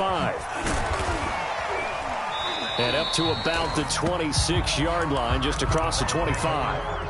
25. And up to about the 26-yard line, just across the 25.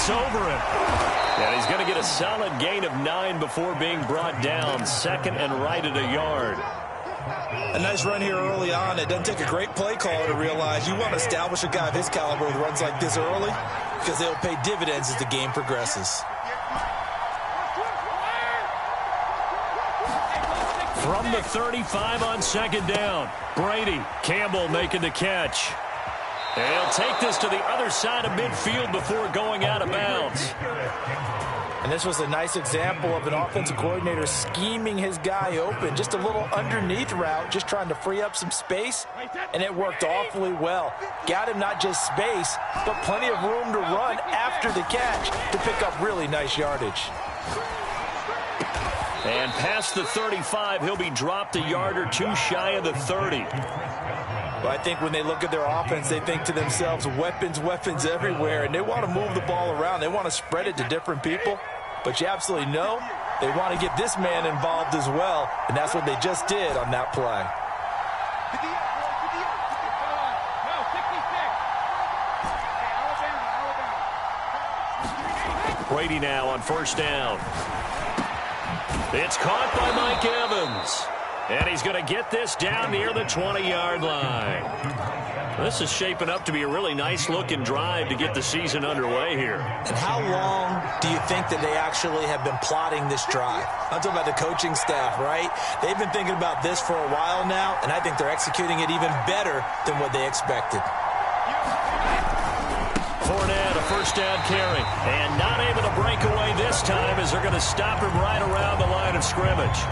Over him. And he's going to get a solid gain of 9 before being brought down. Second and right at a yard. A nice run here early on. It doesn't take a great play caller to realize you want to establish a guy of his caliber with runs like this early because they'll pay dividends as the game progresses. From the 35 on second down, Brady. Campbell making the catch. And he'll take this to the other side of midfield before going out of bounds. And this was a nice example of an offensive coordinator scheming his guy open. Just a little underneath route, just trying to free up some space. And it worked awfully well. Got him not just space, but plenty of room to run after the catch to pick up really nice yardage. And past the 35, he'll be dropped a yard or two shy of the 30. Well, I think when they look at their offense, they think to themselves, weapons, weapons everywhere, and they want to move the ball around. They want to spread it to different people, but you absolutely know they want to get this man involved as well, and that's what they just did on that play. Brady now on first down. It's caught by Mike Evans. And he's going to get this down near the 20-yard line. This is shaping up to be a really nice-looking drive to get the season underway here. And how long do you think that they actually have been plotting this drive? I'm talking about the coaching staff, right? They've been thinking about this for a while now, and I think they're executing it even better than what they expected. Fournette, a first down carry, and not able to break away this time as they're going to stop him right around the line of scrimmage.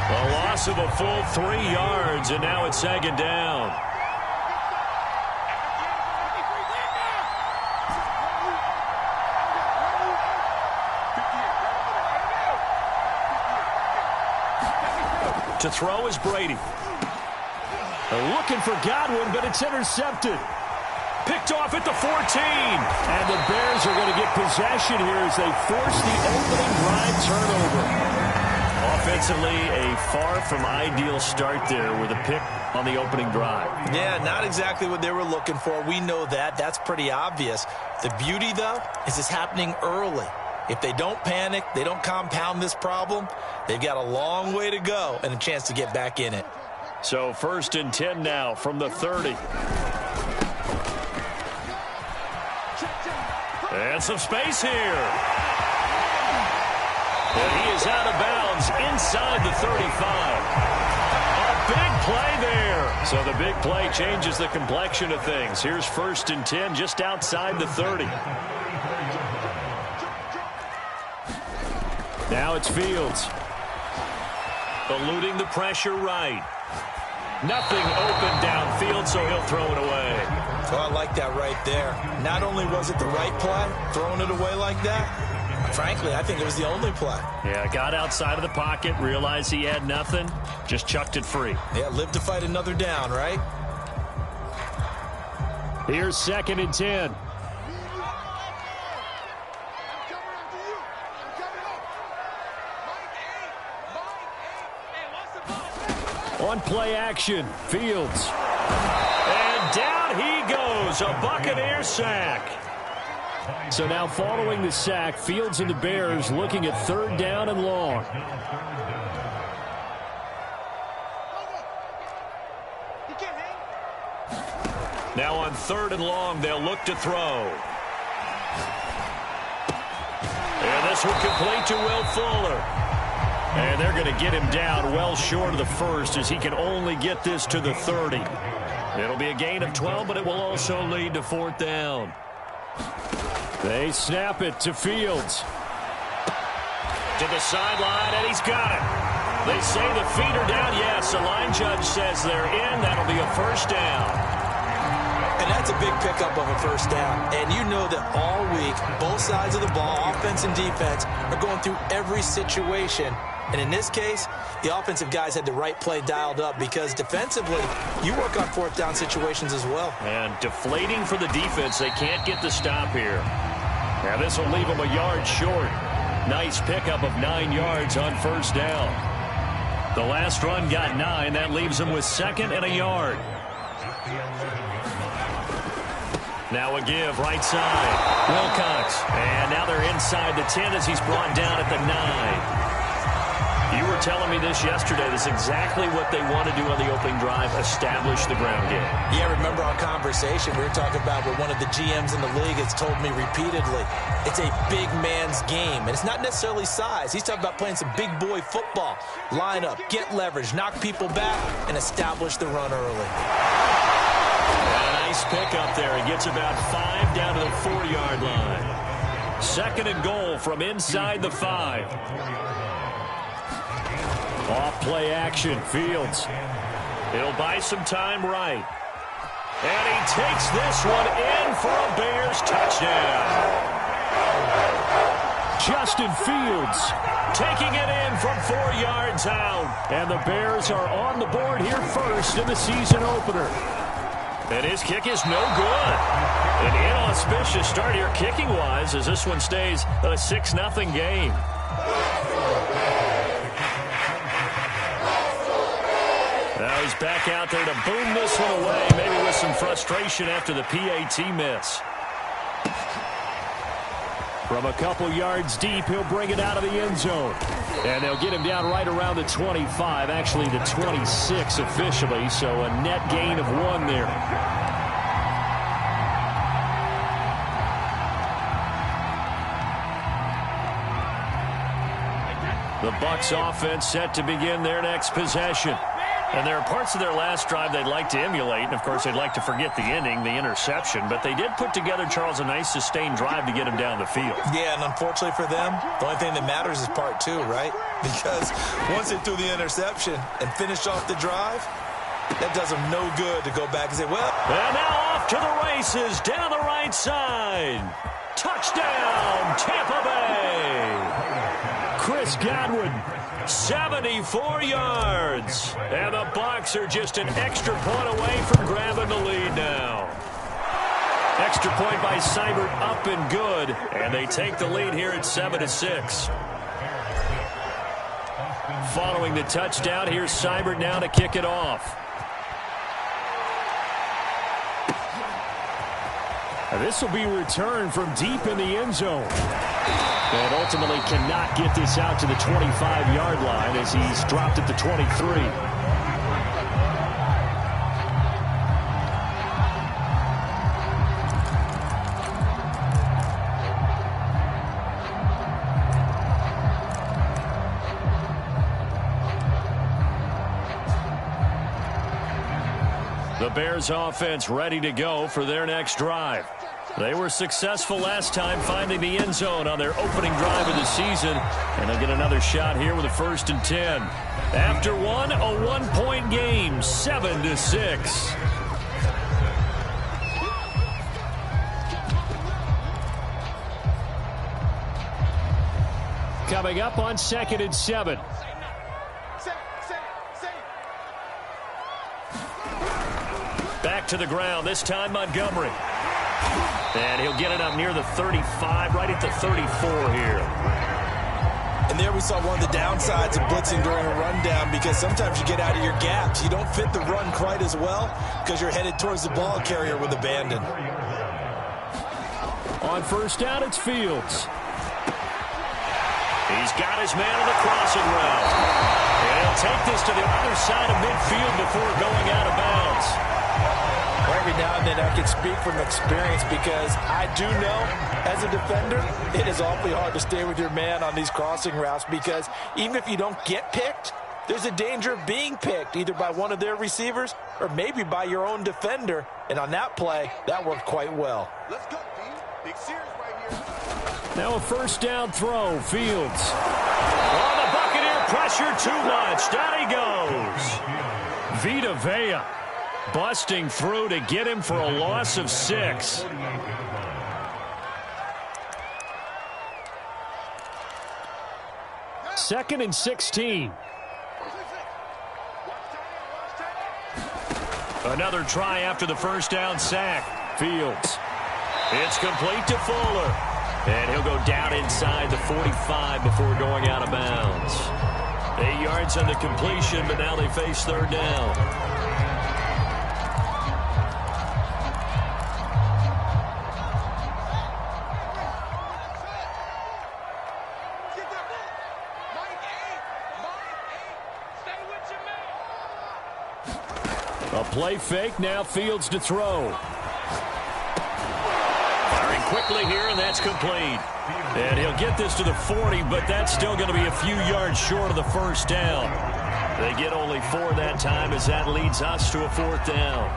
A loss of a full 3 yards, and now it's second down. To throw is Brady. Looking for Godwin, but it's intercepted. Picked off at the 14. And the Bears are going to get possession here as they force the opening drive turnover. Offensively, a far from ideal start there with a pick on the opening drive. Yeah, not exactly what they were looking for. We know that. That's pretty obvious. The beauty, though, is it's happening early. If they don't panic, they don't compound this problem, they've got a long way to go and a chance to get back in it. So 1st and 10 now from the 30. And some space here. And he is out of bounds inside the 35. A big play there. So the big play changes the complexion of things. Here's 1st and 10 just outside the 30. Now it's Fields. Eluding the pressure right. Nothing open downfield, so he'll throw it away. Oh, I like that right there. Not only was it the right play, throwing it away like that, frankly, I think it was the only play. Yeah, got outside of the pocket, realized he had nothing, just chucked it free. Yeah, live to fight another down, right? Here's 2nd and 10. On play action, Fields. And down he goes, a Buccaneer sack. So now following the sack, Fields and the Bears looking at 3rd down and long. Now on 3rd and long, they'll look to throw. And this will complete to Will Fuller. And they're going to get him down well short of the 1st as he can only get this to the 30. It'll be a gain of 12, but it will also lead to 4th down. They snap it to Fields. To the sideline, and he's got it. They say the feet are down. Yes, the line judge says they're in. That'll be a 1st down. And And that's a big pickup of a first down. And you know that all week, both sides of the ball, offense and defense, are going through every situation. And in this case, the offensive guys had the right play dialed up because defensively, you work on fourth down situations as well. And deflating for the defense. They can't get the stop here. Now this will leave them a yard short. Nice pickup of 9 yards on first down. The last run got 9. That leaves them with 2nd and a yard. Now a give, right side. Wilcox. And now they're inside the 10 as he's brought down at the 9. You were telling me this yesterday. This is exactly what they want to do on the opening drive, establish the ground game. Yeah, remember our conversation we were talking about where one of the GMs in the league has told me repeatedly, it's a big man's game. And it's not necessarily size. He's talking about playing some big boy football. Line up, get leverage, knock people back, and establish the run early. A nice pick up there. He gets about 5 down to the 4-yard line. 2nd and goal from inside the 5. Off play action, Fields. He'll buy some time right. And he takes this one in for a Bears touchdown. Justin Fields taking it in from 4 yards out. And the Bears are on the board here first in the season opener. And his kick is no good. An inauspicious start here kicking-wise as this one stays a 6-0 game. Now he's back out there to boom this one away, maybe with some frustration after the PAT miss. From a couple yards deep, he'll bring it out of the end zone. And they'll get him down right around the 25, actually the 26 officially, so a net gain of 1 there. The Bucs offense set to begin their next possession. And there are parts of their last drive they'd like to emulate. And, of course, they'd like to forget the ending, the interception. But they did put together, Charles, a nice sustained drive to get him down the field. Yeah, and unfortunately for them, the only thing that matters is part 2, right? Because once they threw the interception and finished off the drive, that does them no good to go back and say, well. And now off to the races down the right side. Touchdown, Tampa Bay. Chris Godwin. 74 yards. And the Bucs are just an extra point away from grabbing the lead now. Extra point by Seibert up and good. And they take the lead here at 7-6. Following the touchdown, here's Seibert now to kick it off. And this will be returned from deep in the end zone. And ultimately cannot get this out to the 25-yard line as he's dropped at the 23. The Bears offense ready to go for their next drive. They were successful last time finding the end zone on their opening drive of the season. And they'll get another shot here with a 1st and 10. After one, a 1-point game, 7-6. Coming up on 2nd and 7. Back to the ground, this time Montgomery. And he'll get it up near the 35, right at the 34 here. And there we saw one of the downsides of blitzing during a rundown because sometimes you get out of your gaps. You don't fit the run quite as well because you're headed towards the ball carrier with abandon. On first down, it's Fields. He's got his man on the crossing route. And he'll take this to the other side of midfield before going out of bounds. Every now and then I can speak from experience because I do know as a defender it is awfully hard to stay with your man on these crossing routes because even if you don't get picked, there's a danger of being picked either by one of their receivers or maybe by your own defender. And on that play, that worked quite well. Let's go, team. Big series right here. Now a first down throw, Fields. Oh, the Buccaneer pressure too much. Down he goes. Vita Vea. Busting through to get him for a loss of 6. Second and 16. Another try after the first down sack. Fields. It's complete to Fuller. And he'll go down inside the 45 before going out of bounds. 8 yards on the completion, but now they face third down. A play fake, now Fields to throw. Firing quickly here, and that's complete. And he'll get this to the 40, but that's still going to be a few yards short of the first down. They get only 4 that time as that leads us to a 4th down.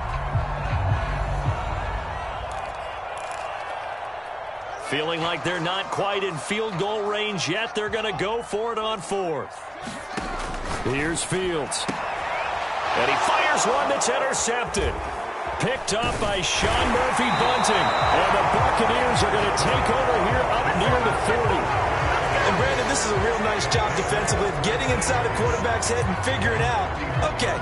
Feeling like they're not quite in field goal range yet. They're going to go for it on 4th. Here's Fields. And he fires one that's intercepted. Picked up by Sean Murphy-Bunting. And the Buccaneers are going to take over here up near the 40. And Brandon, this is a real nice job defensively of getting inside a quarterback's head and figuring out, okay,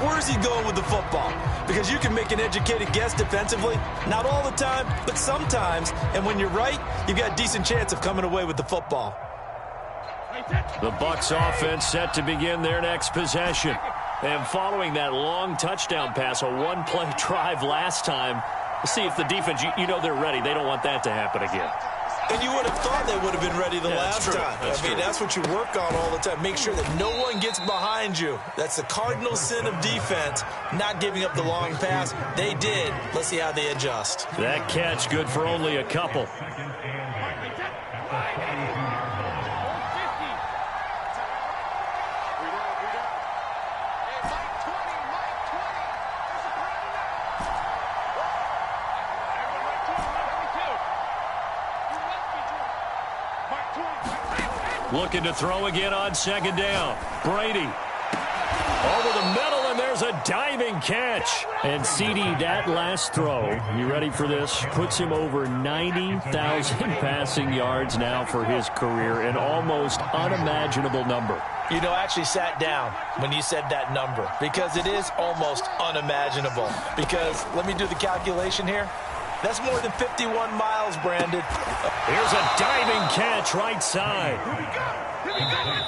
where's he going with the football? Because you can make an educated guess defensively, not all the time, but sometimes. And when you're right, you've got a decent chance of coming away with the football. The Bucs offense set to begin their next possession. And following that long touchdown pass, a one-play drive last time, see if the defense, you know they're ready. They don't want that to happen again. And you would have thought they would have been ready the last time. I mean, that's what you work on all the time. Make sure that no one gets behind you. That's the cardinal sin of defense, not giving up the long pass. They did. Let's see how they adjust. That catch good for only a couple. Looking to throw again on second down. Brady. Over the middle, and there's a diving catch. And CD, that last throw, you ready for this? Puts him over 90,000 passing yards now for his career, an almost unimaginable number. You know, I actually sat down when you said that number because it is almost unimaginable. Because, let me do the calculation here. That's more than 51 miles, Brandon. Here's a diving catch right side.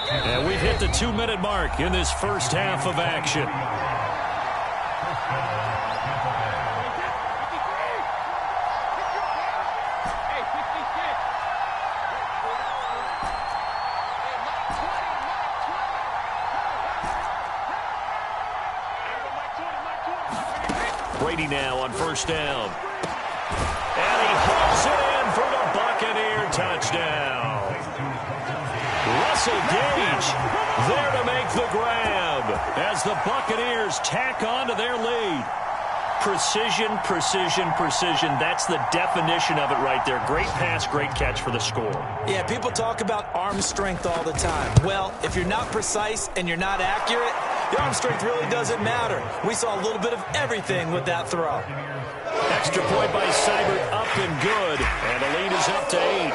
And we've hit the 2-minute mark in this first half of action. Brady now on first down. And he hauls it in for the Buccaneer touchdown. Russell Gage there to make the grab as the Buccaneers tack on to their lead. Precision, precision, precision. That's the definition of it right there. Great pass, great catch for the score. Yeah, people talk about arm strength all the time. Well, if you're not precise and you're not accurate, the arm strength really doesn't matter. We saw a little bit of everything with that throw. Extra point by Seibert, up and good. And the lead is up to 8.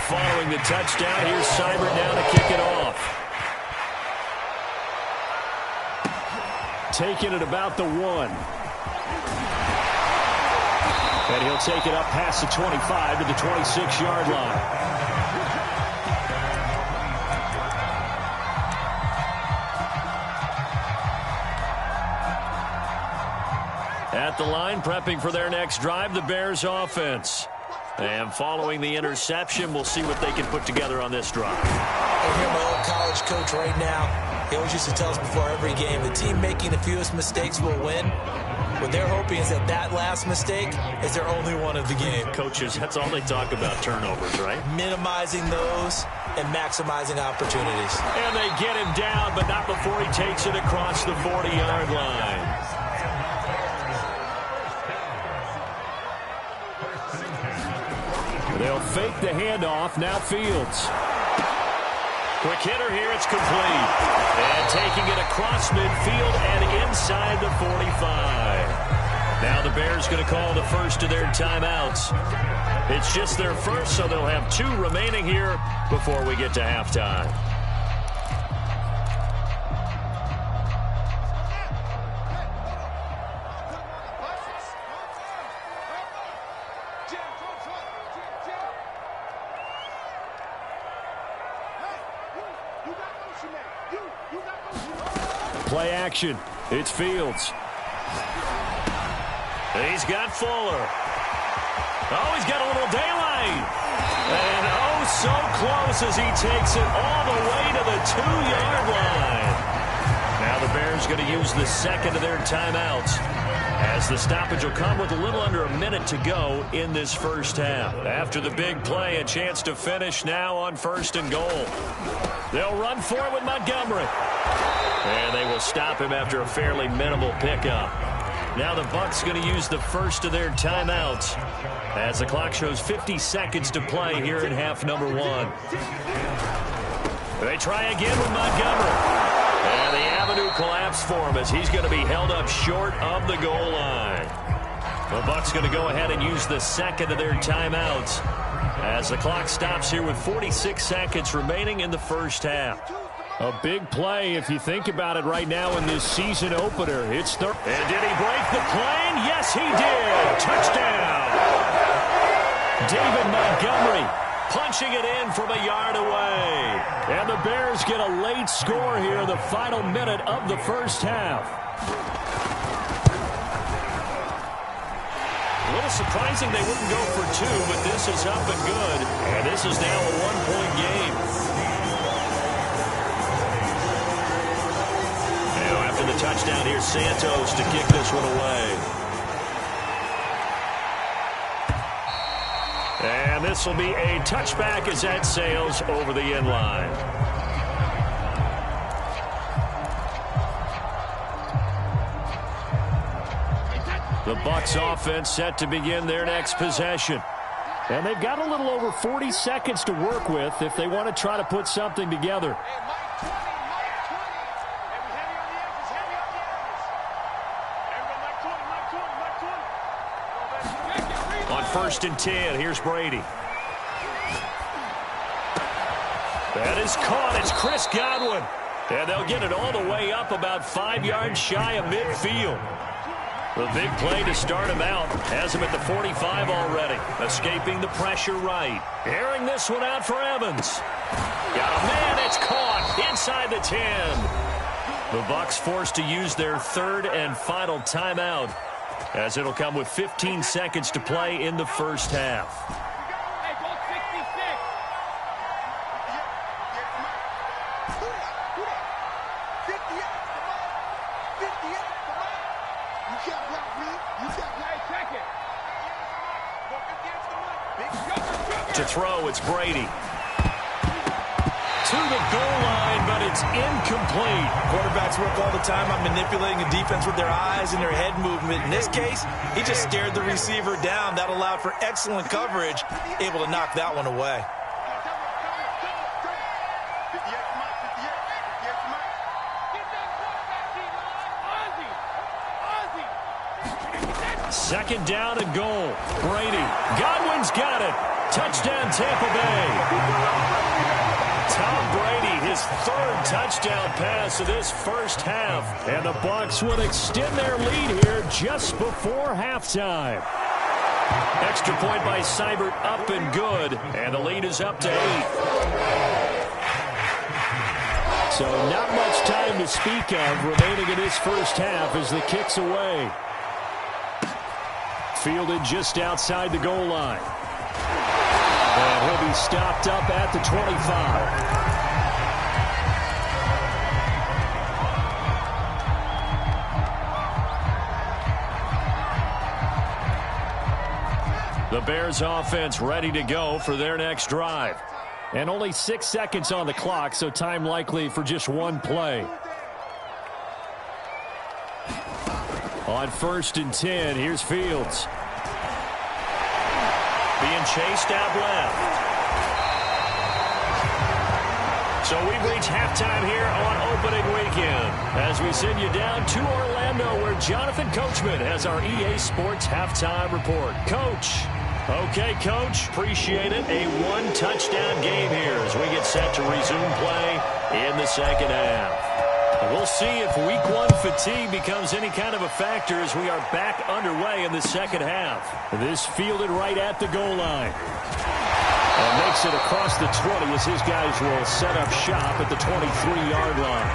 Following the touchdown, here's Seibert now to kick it off. Taking it about the 1. And he'll take it up past the 25 to the 26-yard line. At the line, prepping for their next drive, the Bears offense. And following the interception, we'll see what they can put together on this drive. I hear my old college coach right now. He always used to tell us before every game, the team making the fewest mistakes will win. What they're hoping is that that last mistake is their only one of the game. Coaches, that's all they talk about, turnovers, right? Minimizing those and maximizing opportunities. And they get him down, but not before he takes it across the 40-yard line. They'll fake the handoff. Now Fields. Quick hitter here, it's complete. And taking it across midfield and inside the 45. Now the Bears going to call the first of their timeouts. It's just their first, so they'll have 2 remaining here before we get to halftime. Play action. It's Fields. He's got Fuller. Oh, he's got a little daylight. And oh, so close as he takes it all the way to the 2-yard line. Now the Bears going to use the second of their timeouts, as the stoppage will come with a little under a minute to go in this first half. After the big play, a chance to finish now on 1st and goal. They'll run for it with Montgomery. And they will stop him after a fairly minimal pickup. Now the Bucs going to use the first of their timeouts, as the clock shows 50 seconds to play here in half number 1. They try again with Montgomery. And the avenue collapsed for him, as he's going to be held up short of the goal line. The Bucs going to go ahead and use the second of their timeouts, as the clock stops here with 46 seconds remaining in the first half. A big play if you think about it right now in this season opener. It's third. And did he break the plane? Yes, he did. Touchdown. David Montgomery punching it in from a yard away. And the Bears get a late score here in the final minute of the first half. A little surprising they wouldn't go for 2, but this is up and good. And this is now a 1-point game. The touchdown, here's Santos to kick this one away. And this will be a touchback as that sails over the end line. The Bucs offense set to begin their next possession. And they've got a little over 40 seconds to work with if they want to try to put something together. On 1st and 10, here's Brady. That is caught. It's Chris Godwin. And they'll get it all the way up about 5 yards shy of midfield. The big play to start him out has him at the 45 already. Escaping the pressure right. Airing this one out for Evans. Got a man. It's caught inside the 10. The Bucs forced to use their 3rd and final timeout, as it'll come with 15 seconds to play in the first half. To throw, it's Brady. To the goal line, but it's incomplete. Quarterbacks work all the time on manipulating a defense with their eyes and their head movement. In this case, he just stared the receiver down. That allowed for excellent coverage, able to knock that one away. Second down and goal. Brady. Godwin's got it. Touchdown, Tampa Bay. Tom Brady, his 3rd touchdown pass of this first half. And the Bucs will extend their lead here just before halftime. Extra point by Seibert, up and good. And the lead is up to 8. So not much time to speak of remaining in this first half as the kick's away. Fielded just outside the goal line. And he'll be stopped up at the 25. The Bears offense ready to go for their next drive. And only 6 seconds on the clock, so time likely for just one play. On 1st and 10, here's Fields. Being chased out left. So we've reached halftime here on opening weekend as we send you down to Orlando where Jonathan Coachman has our EA Sports halftime report. Coach. Okay, Coach. Appreciate it. A one-touchdown game here as we get set to resume play in the second half. We'll see if week one fatigue becomes any kind of a factor as we are back underway in the second half. This fielded right at the goal line. And makes it across the 20 as his guys will set up shop at the 23-yard line.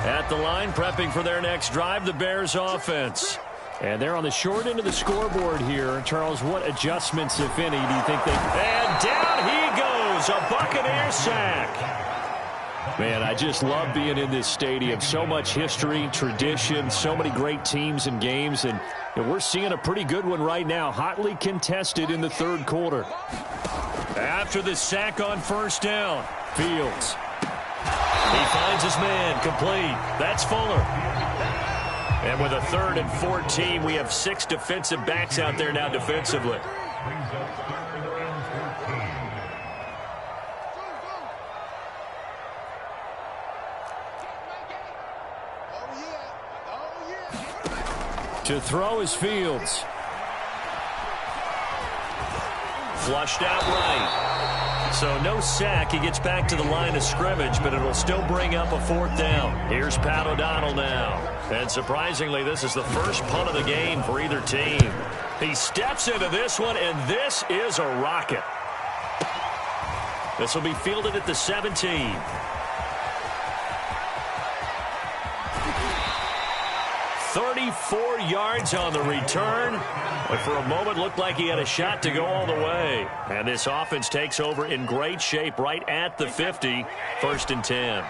At the line, prepping for their next drive, the Bears offense. And they're on the short end of the scoreboard here. Charles, what adjustments, if any, do you think they... And down he goes, a Buccaneer sack. Man, I just love being in this stadium. So much history, tradition, so many great teams and games. And we're seeing a pretty good one right now, hotly contested in the third quarter. After the sack on first down, Fields. He finds his man, complete. That's Fuller. And with a 3rd and 14, we have 6 defensive backs out there now defensively. To throw is Fields. Flushed out right. So no sack. He gets back to the line of scrimmage, but it'll still bring up a 4th down. Here's Pat O'Donnell now. And surprisingly, this is the first punt of the game for either team. He steps into this one, and this is a rocket. This will be fielded at the 17. "34 yards on the return. But for a moment, looked like he had a shot to go all the way. And this offense takes over in great shape right at the 50, 1st and 10.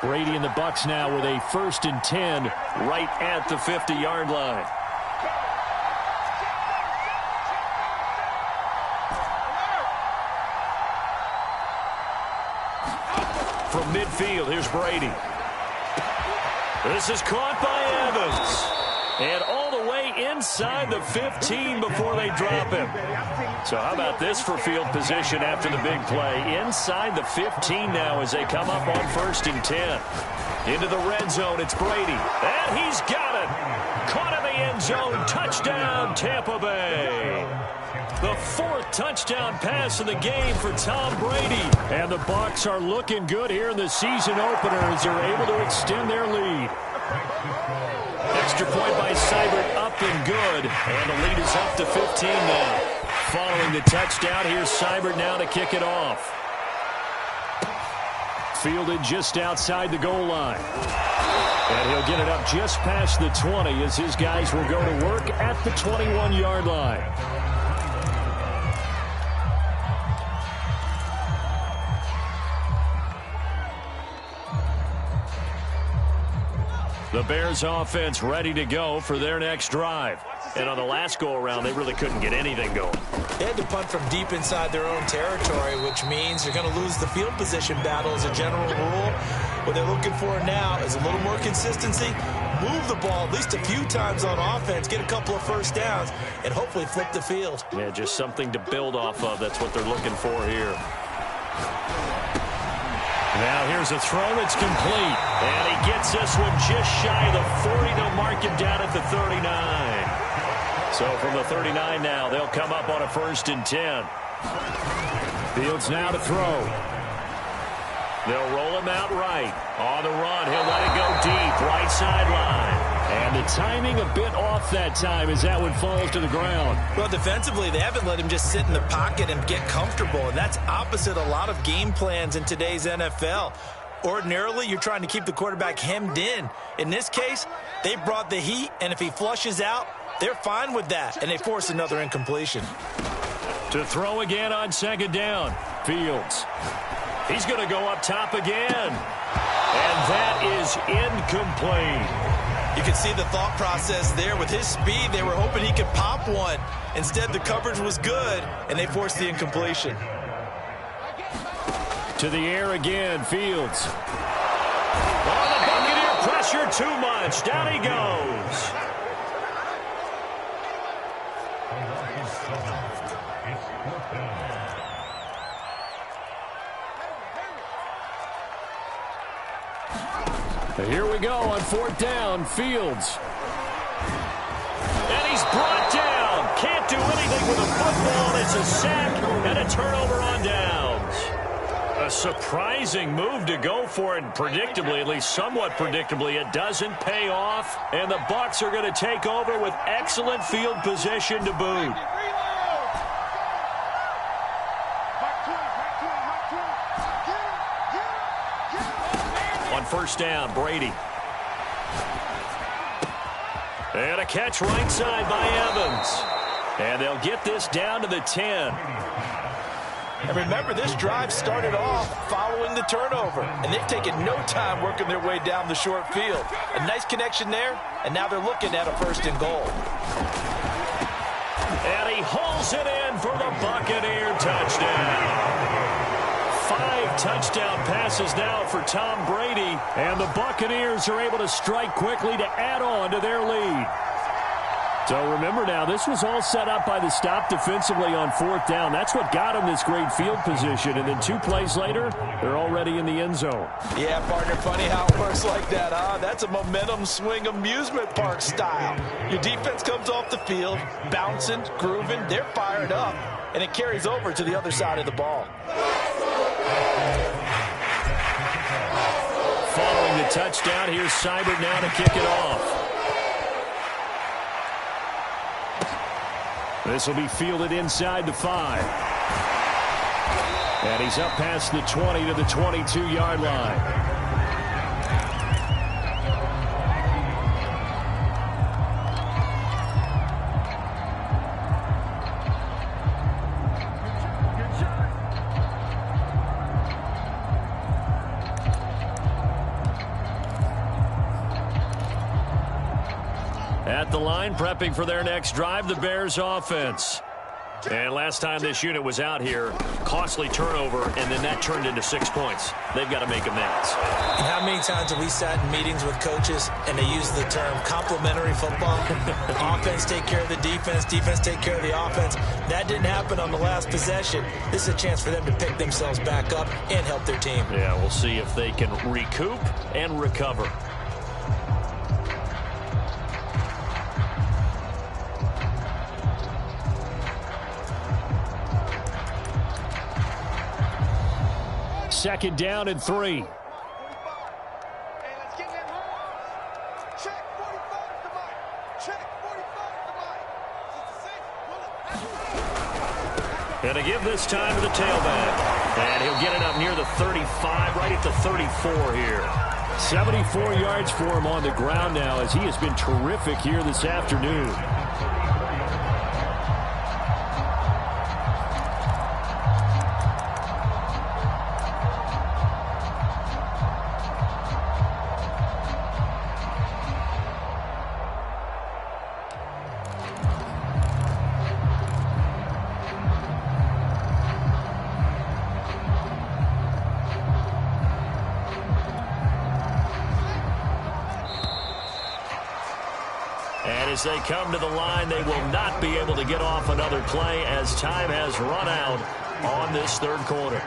Brady and the Bucs now with a 1st and 10 right at the 50-yard line. From midfield, here's Brady. This is caught by Evans. And all the way inside the 15 before they drop him. So how about this for field position after the big play? Inside the 15 now as they come up on 1st and 10. Into the red zone, it's Brady. And he's got it. Caught in the end zone. Touchdown, Tampa Bay. The 4th touchdown pass of the game for Tom Brady. And the Bucs are looking good here in the season opener as they're able to extend their lead. Extra point by Seibert, up and good. And the lead is up to 15 now. Following the touchdown, here's Seibert now to kick it off. Fielded just outside the goal line. And he'll get it up just past the 20 as his guys will go to work at the 21-yard line. The Bears offense ready to go for their next drive. And on the last go-around, they really couldn't get anything going. They had to punt from deep inside their own territory, which means you're going to lose the field position battle as a general rule. What they're looking for now is a little more consistency, move the ball at least a few times on offense, get a couple of first downs, and hopefully flip the field. Yeah, just something to build off of. That's what they're looking for here. Now here's a throw that's complete. And he gets this one just shy of the 40. They'll mark him down at the 39. So from the 39 now, they'll come up on a 1st and 10. Fields now to throw. They'll roll him out right. On the run, he'll let it go deep, right sideline. And the timing a bit off that time as that one falls to the ground. Well, defensively, they haven't let him just sit in the pocket and get comfortable, and that's opposite a lot of game plans in today's NFL. Ordinarily, you're trying to keep the quarterback hemmed in. In this case, they brought the heat, and if he flushes out, they're fine with that, and they force another incompletion. To throw again on 2nd down, Fields. He's going to go up top again. And that is incomplete. You can see the thought process there. With his speed, they were hoping he could pop one. Instead, the coverage was good, and they forced the incompletion. To the air again, Fields. Oh, the Buccaneer Pressure too much. Down he goes. Here we go on 4th down. Fields. And he's brought down. Can't do anything with a football. It's a sack and a turnover on downs. A surprising move to go for it, and predictably, at least somewhat predictably, it doesn't pay off. And the Bucs are going to take over with excellent field position to boot. On 1st down, Brady. And a catch right side by Evans. And they'll get this down to the 10. And remember, this drive started off following the turnover, and they've taken no time working their way down the short field. A nice connection there, and now they're looking at a 1st and goal. And he hauls it in for the Buccaneer touchdown. 5 touchdown passes now for Tom Brady, and the Buccaneers are able to strike quickly to add on to their lead. So remember now, this was all set up by the stop defensively on 4th down. That's what got them this great field position. And then 2 plays later, they're already in the end zone. Yeah, partner, funny how it works like that, huh? That's a momentum swing amusement park style. Your defense comes off the field, bouncing, grooving, they're fired up, and it carries over to the other side of the ball. Following the touchdown, here's Seibert now to kick it off. This will be fielded inside the 5. And he's up past the 20 to the 22-yard line. At the line, prepping for their next drive, the Bears offense. And last time this unit was out here, costly turnover, and then that turned into 6 points. They've got to make amends. And how many times have we sat in meetings with coaches and they use the term complementary football? Offense take care of the defense, defense take care of the offense. That didn't happen on the last possession. This is a chance for them to pick themselves back up and help their team. Yeah, we'll see if they can recoup and recover. Second down and 3. And to give this time to the tailback. And he'll get it up near the 35, right at the 34 here. 74 yards for him on the ground now, as he has been terrific here this afternoon. As they come to the line, they will not be able to get off another play as time has run out on this 3rd quarter.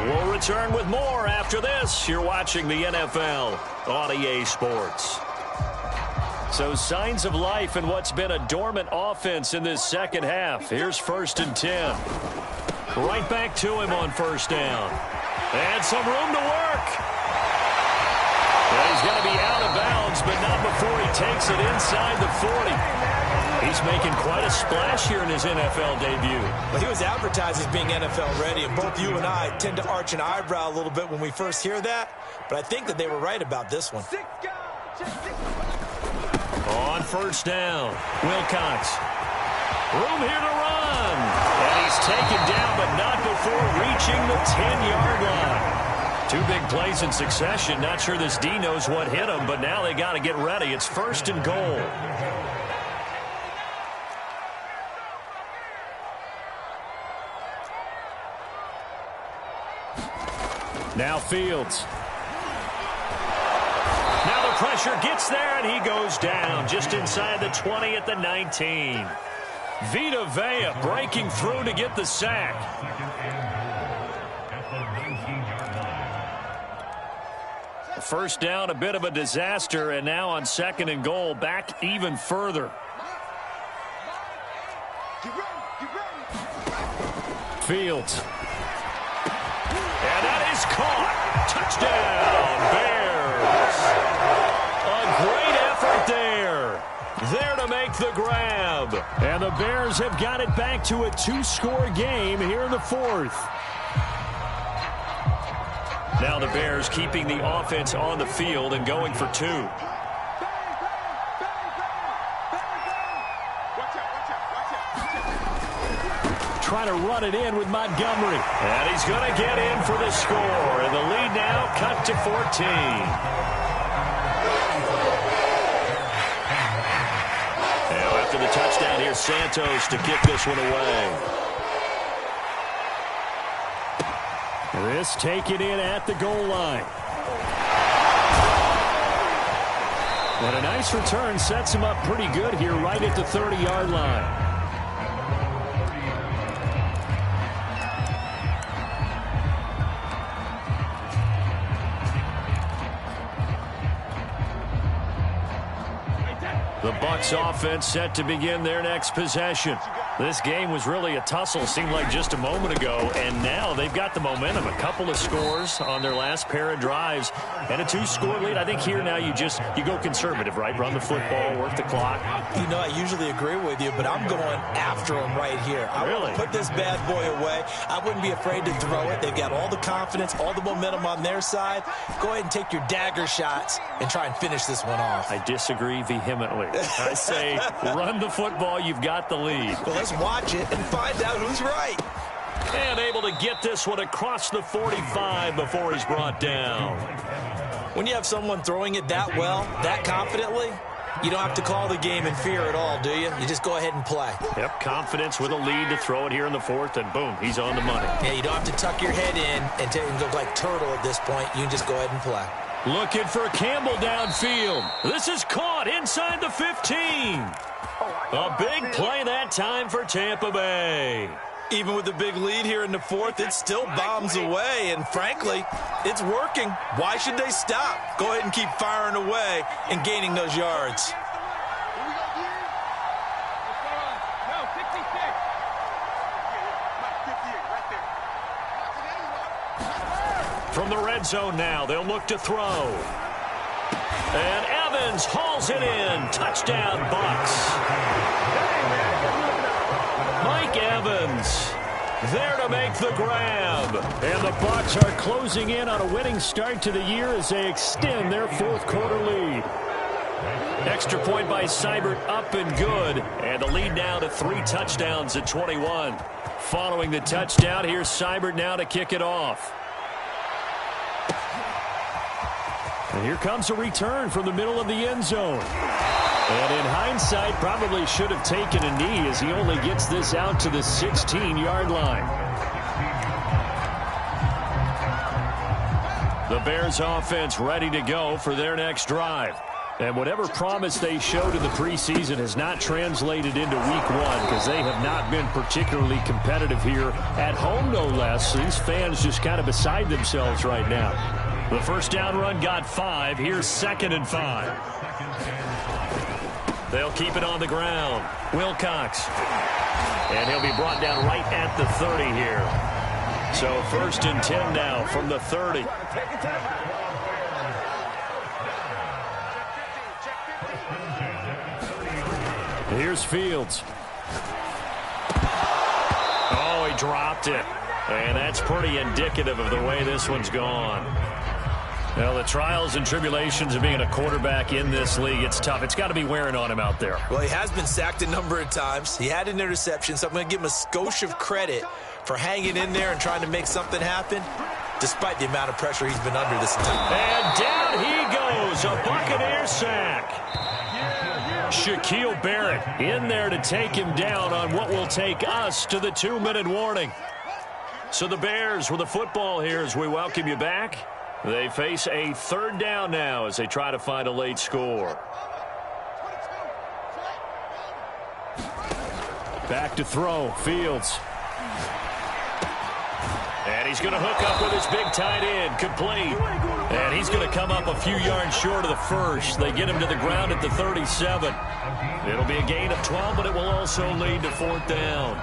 We'll return with more after this. You're watching the NFL on EA Sports. So signs of life in what's been a dormant offense in this second half. Here's 1st and 10. Right back to him on 1st down. And some room to work. Well, he's going to be out of bounds, but not before he takes it inside the 40. He's making quite a splash here in his NFL debut. Well, he was advertised as being NFL ready, and both you and I tend to arch an eyebrow a little bit when we first hear that, but I think that they were right about this one. On 1st down, Wilcox. Room here to run. And he's taken down, but not before reaching the 10-yard line. 2 big plays in succession. Not sure this D knows what hit him, but now they got to get ready. It's 1st and goal. Now Fields. Now the pressure gets there, and he goes down just inside the 20 at the 19. Vita Vea breaking through to get the sack. First down, a bit of a disaster, and now on 2nd and goal, back even further. Fields. And that is caught. Touchdown, Bears. A great effort there. There to make the grab. And the Bears have got it back to a 2-score game here in the 4th. Now the Bears keeping the offense on the field and going for 2. Trying to run it in with Montgomery. And he's going to get in for the score. And the lead now cut to 14. Now after the touchdown, here's Santos to kick this one away. This taken in at the goal line. And a nice return sets him up pretty good here right at the 30-yard line. The Bucs offense set to begin their next possession. This game was really a tussle, seemed like just a moment ago, and now they've got the momentum. A couple of scores on their last pair of drives and a 2-score lead. I think here now you go conservative, right? Run the football, work the clock. You know, I usually agree with you, but I'm going after them right here. I want to put this bad boy away. I wouldn't be afraid to throw it. They've got all the confidence, all the momentum on their side. Go ahead and take your dagger shots and try and finish this one off. I disagree vehemently. I say run the football. You've got the lead. Well, let's watch it and find out who's right. And able to get this one across the 45 before he's brought down. When you have someone throwing it that well, that confidently, you don't have to call the game in fear at all, do you? You just go ahead and play. Yep, confidence with a lead to throw it here in the 4th, and boom, he's on the money. Yeah, you don't have to tuck your head in and go like turtle at this point. You can just go ahead and play. Looking for Campbell downfield. This is caught inside the 15. A big play that time for Tampa Bay. Even with the big lead here in the 4th, it still bombs away, and frankly, it's working. Why should they stop? Go ahead and keep firing away and gaining those yards. From the red zone now, they'll look to throw. And Evans hauls it in. Touchdown, Bucs. Mike Evans there to make the grab. And the Bucs are closing in on a winning start to the year as they extend their 4th quarter lead. Extra point by Seibert, up and good. And the lead now to 3 touchdowns at 21. Following the touchdown, here's Seibert now to kick it off. And here comes a return from the middle of the end zone. And in hindsight, probably should have taken a knee as he only gets this out to the 16-yard line. The Bears offense ready to go for their next drive. And whatever promise they showed in the preseason has not translated into week 1 because they have not been particularly competitive here at home, no less. These fans just kind of beside themselves right now. The first down run got 5. Here's 2nd and 5. They'll keep it on the ground. Wilcox. And he'll be brought down right at the 30 here. So 1st and 10 now from the 30. Here's Fields. Oh, he dropped it. And that's pretty indicative of the way this one's gone. Well, the trials and tribulations of being a quarterback in this league, it's tough. It's got to be wearing on him out there. Well, he has been sacked a number of times. He had an interception, so I'm going to give him a skosh of credit for hanging in there and trying to make something happen, despite the amount of pressure he's been under this time. And down he goes, a Buccaneer sack. Shaquille Barrett in there to take him down on what will take us to the 2-minute warning. So the Bears with the football here as we welcome you back. They face a third down now as they try to find a late score. Back to throw, Fields. And he's going to hook up with his big tight end, complete. And he's going to come up a few yards short of the first. They get him to the ground at the 37. It'll be a gain of 12, but it will also lead to fourth down.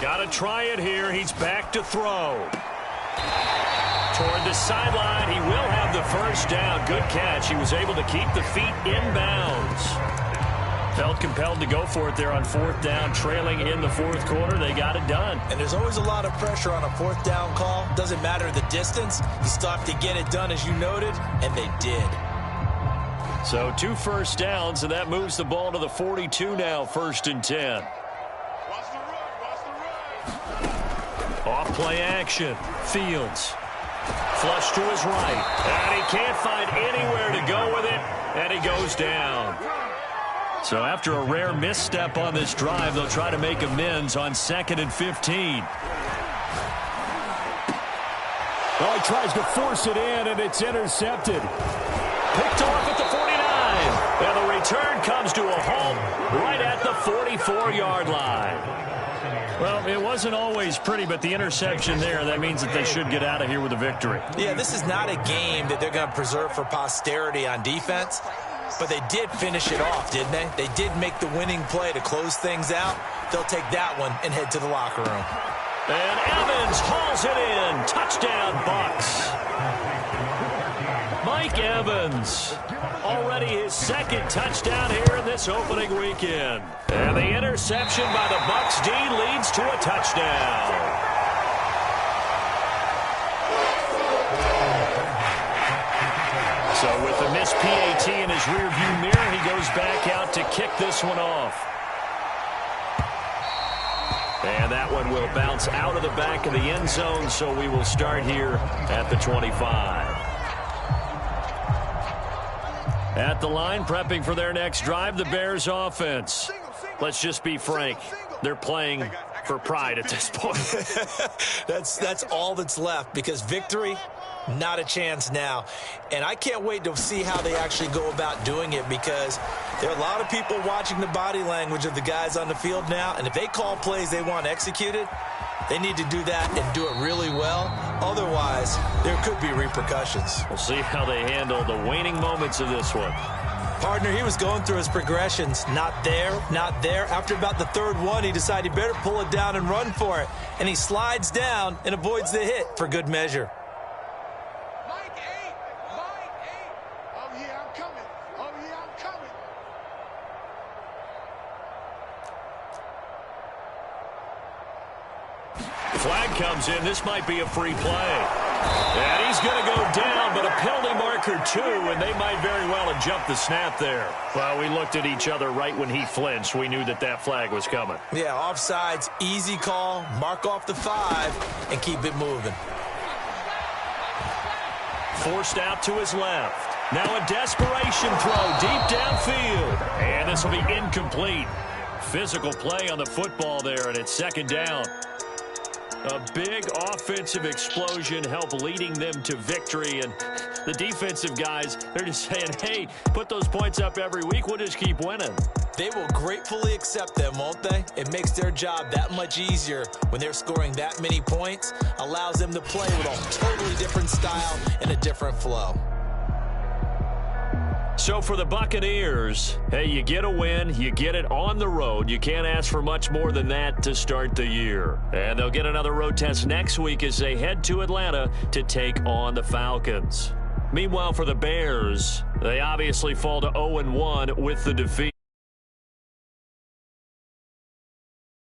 Got to try it here. He's back to throw. Toward the sideline, he will have the first down. Good catch. He was able to keep the feet inbounds. Felt compelled to go for it there on fourth down, trailing in the fourth quarter. They got it done. And there's always a lot of pressure on a fourth down call. Doesn't matter the distance. You still have to get it done, as you noted, and they did. So 2 first downs, and that moves the ball to the 42 now, 1st and 10. Off play action. Fields. Flush to his right. And he can't find anywhere to go with it. And he goes down. So after a rare misstep on this drive, they'll try to make amends on 2nd and 15. Well, he tries to force it in, and it's intercepted. Picked off at the 49. And the return comes to a halt right at the 44-yard line. Well, it wasn't always pretty, but the interception there, that means that they should get out of here with a victory. Yeah, this is not a game that they're going to preserve for posterity on defense, but they did finish it off, didn't they? They did make the winning play to close things out. They'll take that one and head to the locker room. And Evans hauls it in. Touchdown, Bucs. Mike Evans, already his 2nd touchdown here in this opening weekend. And the interception by the Bucs D leads to a touchdown. So with the missed PAT in his rearview mirror, he goes back out to kick this one off. And that one will bounce out of the back of the end zone, so we will start here at the 25. At the line, prepping for their next drive, the Bears offense. Let's just be frank. They're playing for pride at this point. That's all that's left, because victory, not a chance now. And I can't wait to see how they actually go about doing it, because there are a lot of people watching the body language of the guys on the field now, and if they call plays they want executed, they need to do that and do it really well. Otherwise, there could be repercussions. We'll see how they handle the waning moments of this one. Partner, he was going through his progressions. Not there, not there. After about the 3rd one, he decided he better pull it down and run for it. And he slides down and avoids the hit for good measure. Mike 8. Oh, yeah, I'm coming. Oh, yeah, I'm coming. Flag comes in. This might be a free play. And he's going to go down, but a penalty marker too, and they might very well have jumped the snap there. Well, we looked at each other right when he flinched. We knew that that flag was coming. Yeah, offsides, easy call, mark off the 5, and keep it moving. Forced out to his left. Now a desperation throw deep downfield. And this will be incomplete. Physical play on the football there, and it's 2nd down. A big offensive explosion helped leading them to victory. And the defensive guys, they're just saying, hey, put those points up every week. We'll just keep winning. They will gratefully accept them, won't they? It makes their job that much easier when they're scoring that many points. Allows them to play with a totally different style and a different flow. So for the Buccaneers, hey, you get a win, you get it on the road. You can't ask for much more than that to start the year. And they'll get another road test next week as they head to Atlanta to take on the Falcons. Meanwhile, for the Bears, they obviously fall to 0-1 with the defeat.